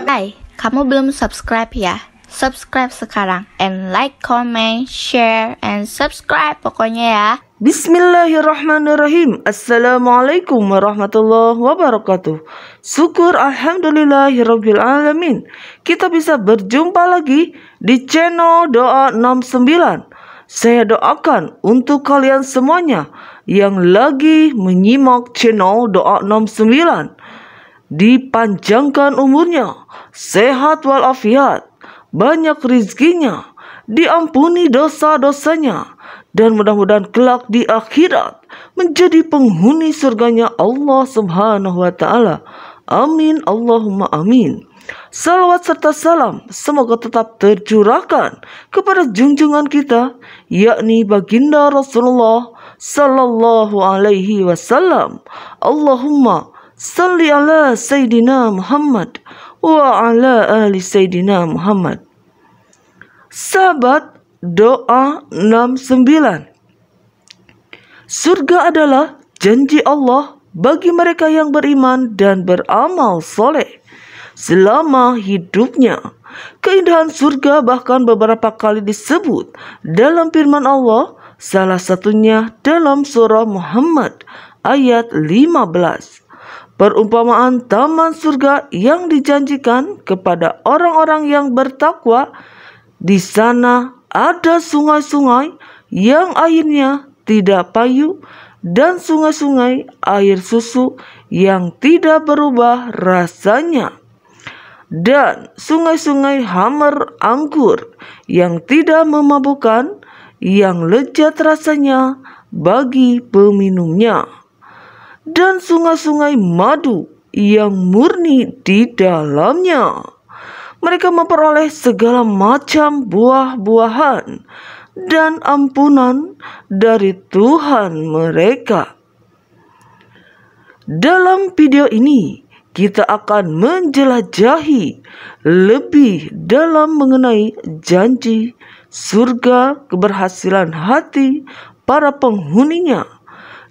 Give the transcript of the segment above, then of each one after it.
Hai, kamu belum subscribe ya? Subscribe sekarang and like, comment, share, and subscribe pokoknya ya. Bismillahirrahmanirrahim. Assalamualaikum warahmatullahi wabarakatuh. Syukur alhamdulillahirabbil alamin. Kita bisa berjumpa lagi di channel Doa 69. Saya doakan untuk kalian semuanya yang lagi menyimak channel Doa 69, dipanjangkan umurnya, sehat walafiat, banyak rizkinya, diampuni dosa-dosanya, dan mudah-mudahan kelak di akhirat menjadi penghuni surganya Allah Subhanahu wa Ta'ala. Amin, Allahumma amin. Salawat serta salam semoga tetap tercurahkan kepada junjungan kita, yakni baginda Rasulullah sallallahu alaihi wasallam. Allahumma salli ala Sayyidina Muhammad wa ala ali Sayyidina Muhammad. Sahabat Doa 69. Surga adalah janji Allah bagi mereka yang beriman dan beramal soleh selama hidupnya. Keindahan surga bahkan beberapa kali disebut dalam firman Allah, salah satunya dalam surah Muhammad ayat 15. Perumpamaan taman surga yang dijanjikan kepada orang-orang yang bertakwa. Di sana ada sungai-sungai yang airnya tidak payu dan sungai-sungai air susu yang tidak berubah rasanya, dan sungai-sungai hammer anggur yang tidak memabukkan, yang lezat rasanya bagi peminumnya, dan sungai-sungai madu yang murni di dalamnya. Mereka memperoleh segala macam buah-buahan dan ampunan dari Tuhan mereka. Dalam video ini, kita akan menjelajahi lebih dalam mengenai janji surga, keberhasilan hati para penghuninya,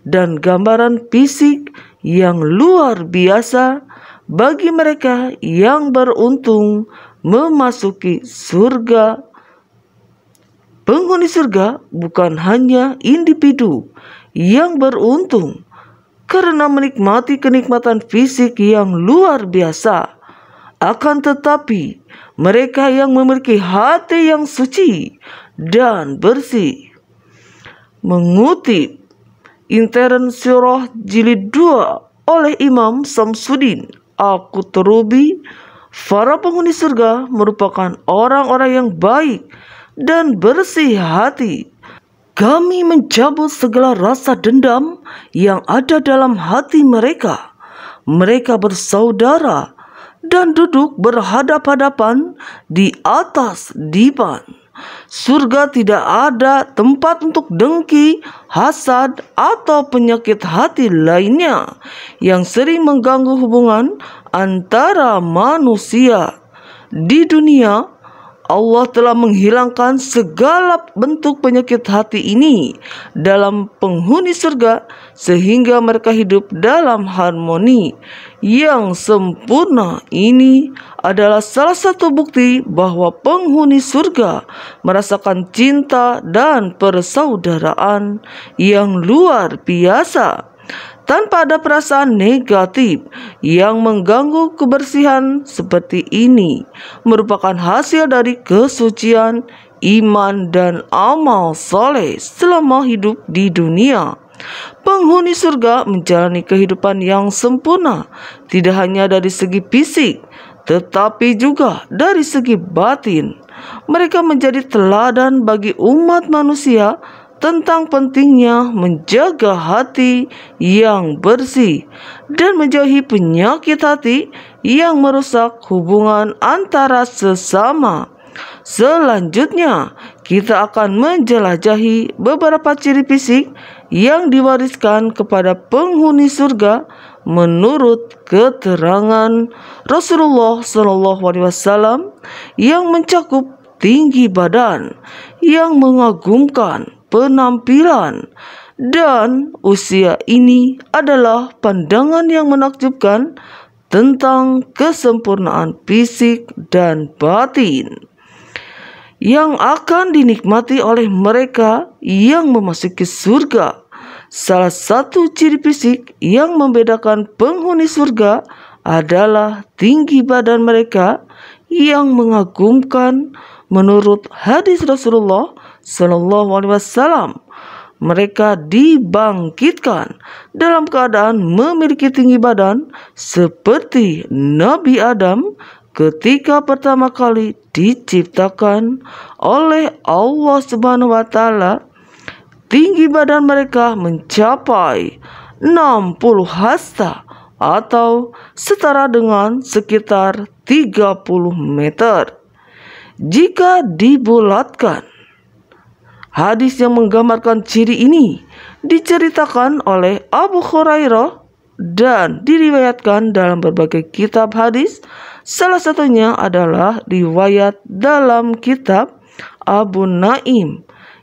dan gambaran fisik yang luar biasa bagi mereka yang beruntung memasuki surga. Penghuni surga bukan hanya individu yang beruntung karena menikmati kenikmatan fisik yang luar biasa, akan tetapi mereka yang memiliki hati yang suci dan bersih. Mengutip Intern Surah Jilid 2 oleh Imam Samsuddin Al-Qutubi, para penghuni surga merupakan orang-orang yang baik dan bersih hati. Kami mencabut segala rasa dendam yang ada dalam hati mereka. Mereka bersaudara dan duduk berhadap-hadapan di atas dipan. Surga tidak ada tempat untuk dengki, hasad, atau penyakit hati lainnya yang sering mengganggu hubungan antara manusia. Di dunia, Allah telah menghilangkan segala bentuk penyakit hati ini dalam penghuni surga, sehingga mereka hidup dalam harmoni yang sempurna. Ini adalah salah satu bukti bahwa penghuni surga merasakan cinta dan persaudaraan yang luar biasa, tanpa ada perasaan negatif yang mengganggu. Kebersihan seperti ini merupakan hasil dari kesucian iman dan amal soleh selama hidup di dunia. Penghuni surga menjalani kehidupan yang sempurna, tidak hanya dari segi fisik, tetapi juga dari segi batin. Mereka menjadi teladan bagi umat manusia tentang pentingnya menjaga hati yang bersih dan menjauhi penyakit hati yang merusak hubungan antara sesama. Selanjutnya, kita akan menjelajahi beberapa ciri fisik yang diwariskan kepada penghuni surga menurut keterangan Rasulullah SAW, yang mencakup tinggi badan yang mengagumkan, penampilan, dan usia. Ini adalah pandangan yang menakjubkan tentang kesempurnaan fisik dan batin yang akan dinikmati oleh mereka yang memasuki surga. Salah satu ciri fisik yang membedakan penghuni surga adalah tinggi badan mereka yang mengagumkan. Menurut hadis Rasulullah SAW, mereka dibangkitkan dalam keadaan memiliki tinggi badan seperti Nabi Adam ketika pertama kali diciptakan oleh Allah Subhanahu wa Ta'ala. Tinggi badan mereka mencapai 60 hasta atau setara dengan sekitar 30 meter. Jika dibulatkan, hadis yang menggambarkan ciri ini diceritakan oleh Abu Hurairah dan diriwayatkan dalam berbagai kitab hadis. Salah satunya adalah riwayat dalam kitab Abu Naim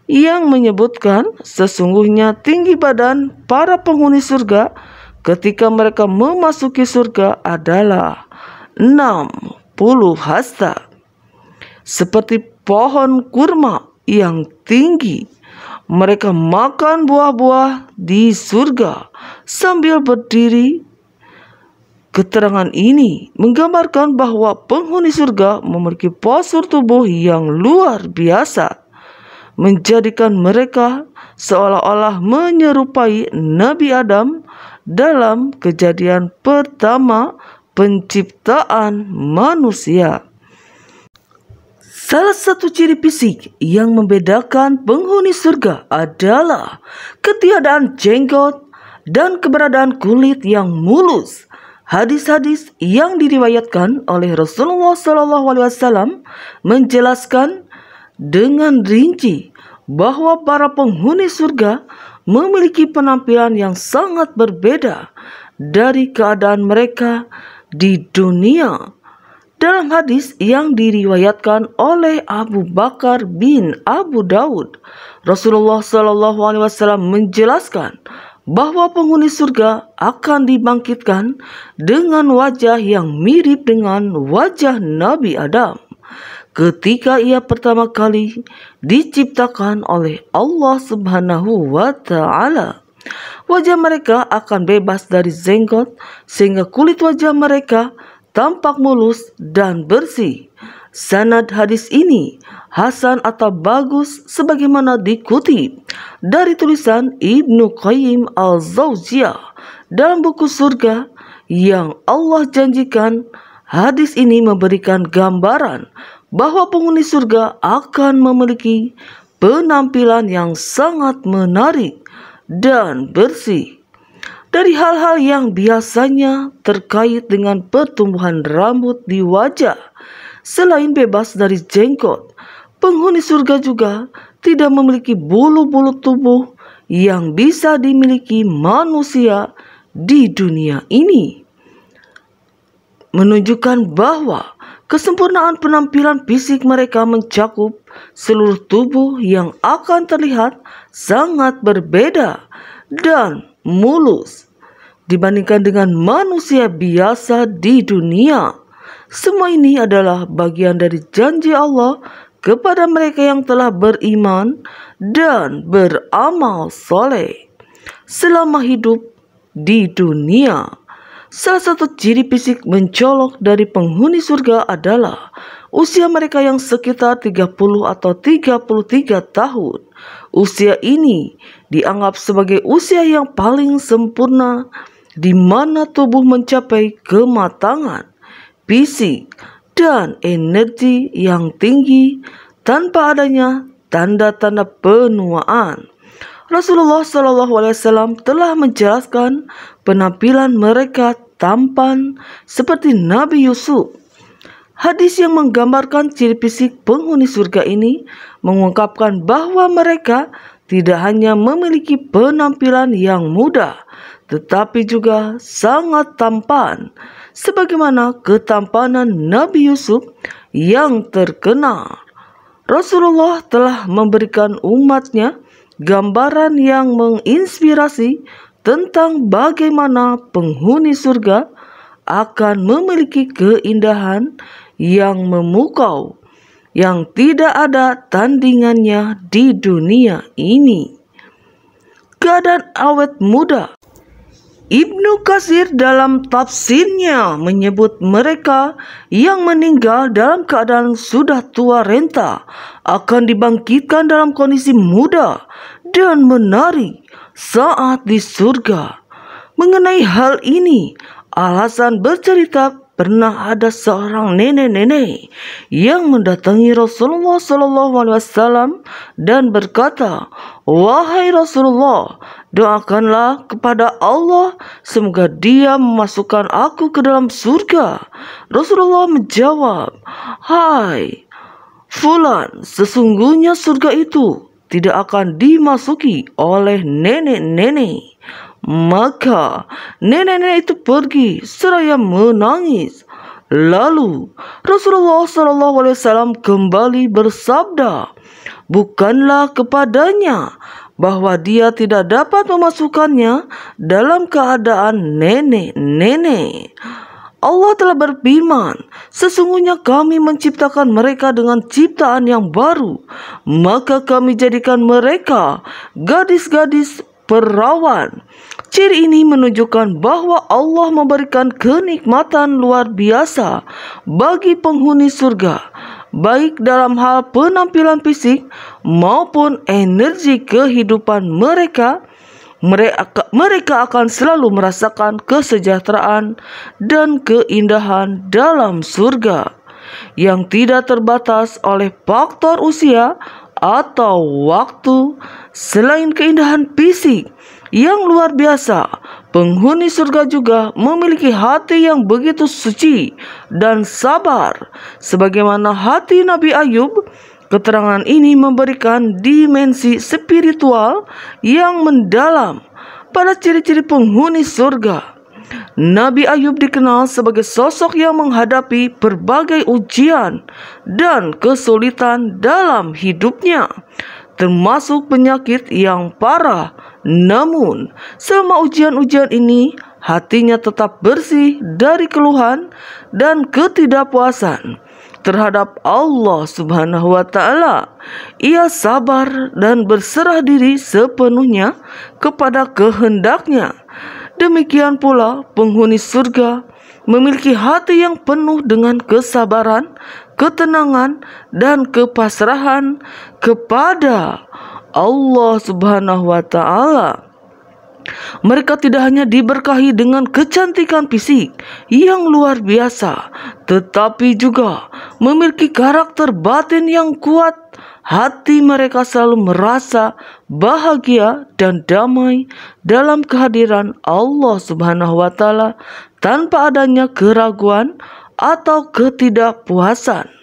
yang menyebutkan sesungguhnya tinggi badan para penghuni surga ketika mereka memasuki surga adalah 60 hasta. Seperti pohon kurma yang tinggi, mereka makan buah-buah di surga sambil berdiri. Keterangan ini menggambarkan bahwa penghuni surga memiliki postur tubuh yang luar biasa, menjadikan mereka seolah-olah menyerupai Nabi Adam dalam kejadian pertama penciptaan manusia. Salah satu ciri fisik yang membedakan penghuni surga adalah ketiadaan jenggot dan keberadaan kulit yang mulus. Hadis-hadis yang diriwayatkan oleh Rasulullah SAW menjelaskan dengan rinci bahwa para penghuni surga memiliki penampilan yang sangat berbeda dari keadaan mereka di dunia. Dalam hadis yang diriwayatkan oleh Abu Bakar bin Abu Daud, Rasulullah SAW menjelaskan bahwa penghuni surga akan dibangkitkan dengan wajah yang mirip dengan wajah Nabi Adam ketika ia pertama kali diciptakan oleh Allah Subhanahu wa Ta'ala. Wajah mereka akan bebas dari jenggot sehingga kulit wajah mereka tampak mulus dan bersih. Sanad hadis ini hasan atau bagus sebagaimana dikutip dari tulisan Ibnu Qayyim al-Jauziyah dalam buku Surga yang Allah janjikan. Hadis ini memberikan gambaran bahwa penghuni surga akan memiliki penampilan yang sangat menarik dan bersih. Dari hal-hal yang biasanya terkait dengan pertumbuhan rambut di wajah, selain bebas dari jenggot, penghuni surga juga tidak memiliki bulu-bulu tubuh yang bisa dimiliki manusia di dunia ini, menunjukkan bahwa kesempurnaan penampilan fisik mereka mencakup seluruh tubuh yang akan terlihat sangat berbeda dan mulus dibandingkan dengan manusia biasa di dunia. Semua ini adalah bagian dari janji Allah kepada mereka yang telah beriman dan beramal soleh selama hidup di dunia. Salah satu ciri fisik mencolok dari penghuni surga adalah usia mereka yang sekitar 30 atau 33 tahun. Usia ini dianggap sebagai usia yang paling sempurna di mana tubuh mencapai kematangan fisik dan energi yang tinggi tanpa adanya tanda-tanda penuaan. Rasulullah SAW telah menjelaskan penampilan mereka tampan seperti Nabi Yusuf. Hadis yang menggambarkan ciri fisik penghuni surga ini mengungkapkan bahwa mereka tidak hanya memiliki penampilan yang muda, tetapi juga sangat tampan, sebagaimana ketampanan Nabi Yusuf yang terkenal. Rasulullah telah memberikan umatnya gambaran yang menginspirasi tentang bagaimana penghuni surga akan memiliki keindahan yang memukau, yang tidak ada tandingannya di dunia ini. Keadaan awet muda. Ibnu Katsir dalam tafsirnya menyebut mereka yang meninggal dalam keadaan sudah tua renta akan dibangkitkan dalam kondisi muda dan menari saat di surga. Mengenai hal ini, Al-Hasan bercerita pernah ada seorang nenek-nenek yang mendatangi Rasulullah SAW dan berkata, "Wahai Rasulullah, doakanlah kepada Allah semoga Dia memasukkan aku ke dalam surga." Rasulullah menjawab, "Hai Fulan, sesungguhnya surga itu tidak akan dimasuki oleh nenek-nenek." Maka nenek-nenek itu pergi seraya menangis. Lalu Rasulullah SAW kembali bersabda, "Bukanlah kepadanya bahwa dia tidak dapat memasukkannya dalam keadaan nenek-nenek. Allah telah berfirman, sesungguhnya kami menciptakan mereka dengan ciptaan yang baru, maka kami jadikan mereka gadis-gadis perawan." Ciri ini menunjukkan bahwa Allah memberikan kenikmatan luar biasa bagi penghuni surga, baik dalam hal penampilan fisik maupun energi kehidupan mereka. Mereka akan selalu merasakan kesejahteraan dan keindahan dalam surga yang tidak terbatas oleh faktor usia atau waktu. Selain keindahan fisik yang luar biasa, penghuni surga juga memiliki hati yang begitu suci dan sabar, sebagaimana hati Nabi Ayub. Keterangan ini memberikan dimensi spiritual yang mendalam pada ciri-ciri penghuni surga. Nabi Ayub dikenal sebagai sosok yang menghadapi berbagai ujian dan kesulitan dalam hidupnya, termasuk penyakit yang parah. Namun, selama ujian-ujian ini, hatinya tetap bersih dari keluhan dan ketidakpuasan terhadap Allah Subhanahu wa Ta'ala. Ia sabar dan berserah diri sepenuhnya kepada kehendaknya. Demikian pula penghuni surga memiliki hati yang penuh dengan kesabaran, ketenangan, dan kepasrahan kepada Allah Subhanahu wa Ta'ala. Mereka tidak hanya diberkahi dengan kecantikan fisik yang luar biasa, tetapi juga memiliki karakter batin yang kuat. Hati mereka selalu merasa bahagia dan damai dalam kehadiran Allah Subhanahu wa Ta'ala tanpa adanya keraguan atau ketidakpuasan.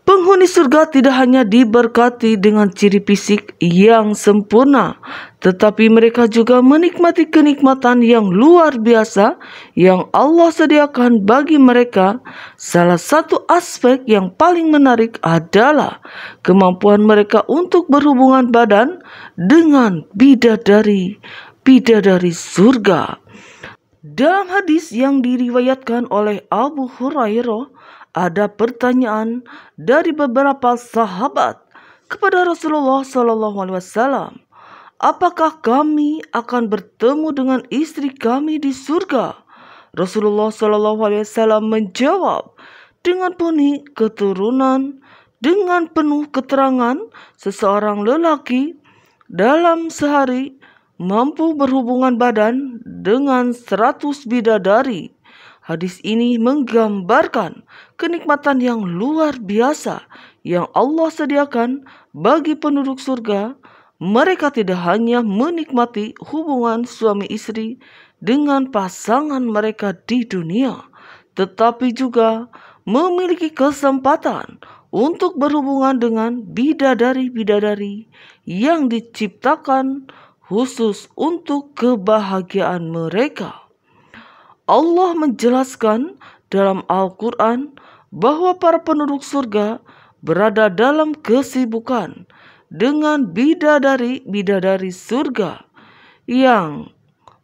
Penghuni surga tidak hanya diberkati dengan ciri fisik yang sempurna, tetapi mereka juga menikmati kenikmatan yang luar biasa yang Allah sediakan bagi mereka. Salah satu aspek yang paling menarik adalah kemampuan mereka untuk berhubungan badan dengan bidadari surga. Dalam hadis yang diriwayatkan oleh Abu Hurairah, ada pertanyaan dari beberapa sahabat kepada Rasulullah SAW, "Apakah kami akan bertemu dengan istri kami di surga?" Rasulullah SAW menjawab dengan penuh keturunan, dengan penuh keterangan, seseorang lelaki dalam sehari mampu berhubungan badan dengan 100 bidadari. Hadis ini menggambarkan kenikmatan yang luar biasa yang Allah sediakan bagi penduduk surga. Mereka tidak hanya menikmati hubungan suami istri dengan pasangan mereka di dunia, tetapi juga memiliki kesempatan untuk berhubungan dengan bidadari-bidadari yang diciptakan khusus untuk kebahagiaan mereka. Allah menjelaskan dalam Al-Quran bahwa para penduduk surga berada dalam kesibukan dengan bidadari-bidadari surga yang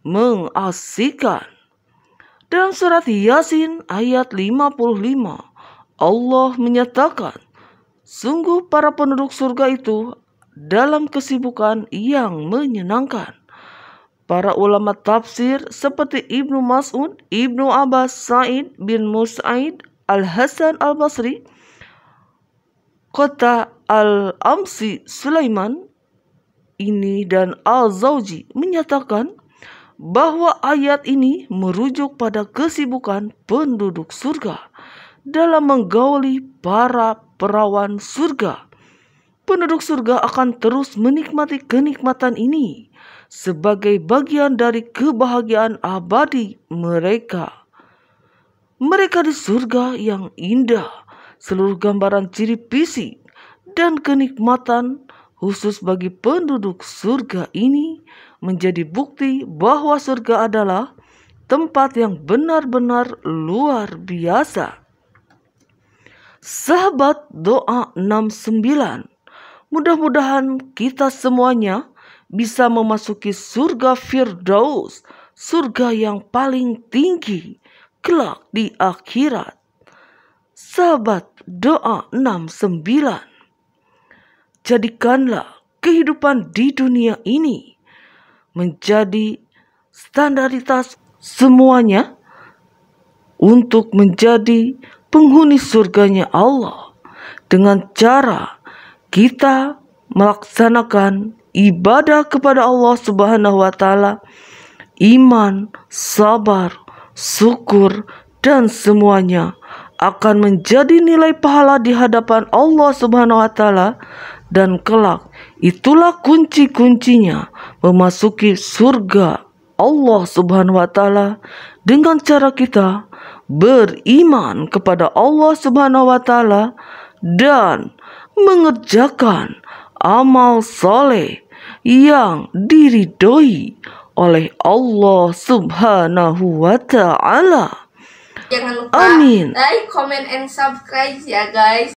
mengasihkan. Dalam surat Yasin ayat 55, Allah menyatakan, sungguh para penduduk surga itu dalam kesibukan yang menyenangkan. Para ulama tafsir seperti Ibnu Mas'ud, Ibnu Abbas, Sa'id bin Musaid, Al-Hasan Al-Basri, Qata Al-Amsi Sulaiman ini dan Al-Zawji menyatakan bahwa ayat ini merujuk pada kesibukan penduduk surga dalam menggauli para perawan surga. Penduduk surga akan terus menikmati kenikmatan ini sebagai bagian dari kebahagiaan abadi mereka. Mereka di surga yang indah, seluruh gambaran ciri fisik dan kenikmatan khusus bagi penduduk surga ini menjadi bukti bahwa surga adalah tempat yang benar-benar luar biasa. Sahabat Doa 69, mudah-mudahan kita semuanya bisa memasuki surga Firdaus, surga yang paling tinggi kelak di akhirat. Sahabat Doa 69, jadikanlah kehidupan di dunia ini menjadi standaritas semuanya untuk menjadi penghuni surganya Allah dengan cara kita melaksanakan ibadah kepada Allah Subhanahu wa taala, iman, sabar, syukur, dan semuanya akan menjadi nilai pahala di hadapan Allah Subhanahu wa taala, dan kelak itulah kunci-kuncinya memasuki surga Allah Subhanahu wa taala dengan cara kita beriman kepada Allah Subhanahu wa taala dan mengerjakan amal soleh yang diridhoi oleh Allah Subhanahu wa ta'ala. Jangan lupa Amin. like, comment, and subscribe ya guys.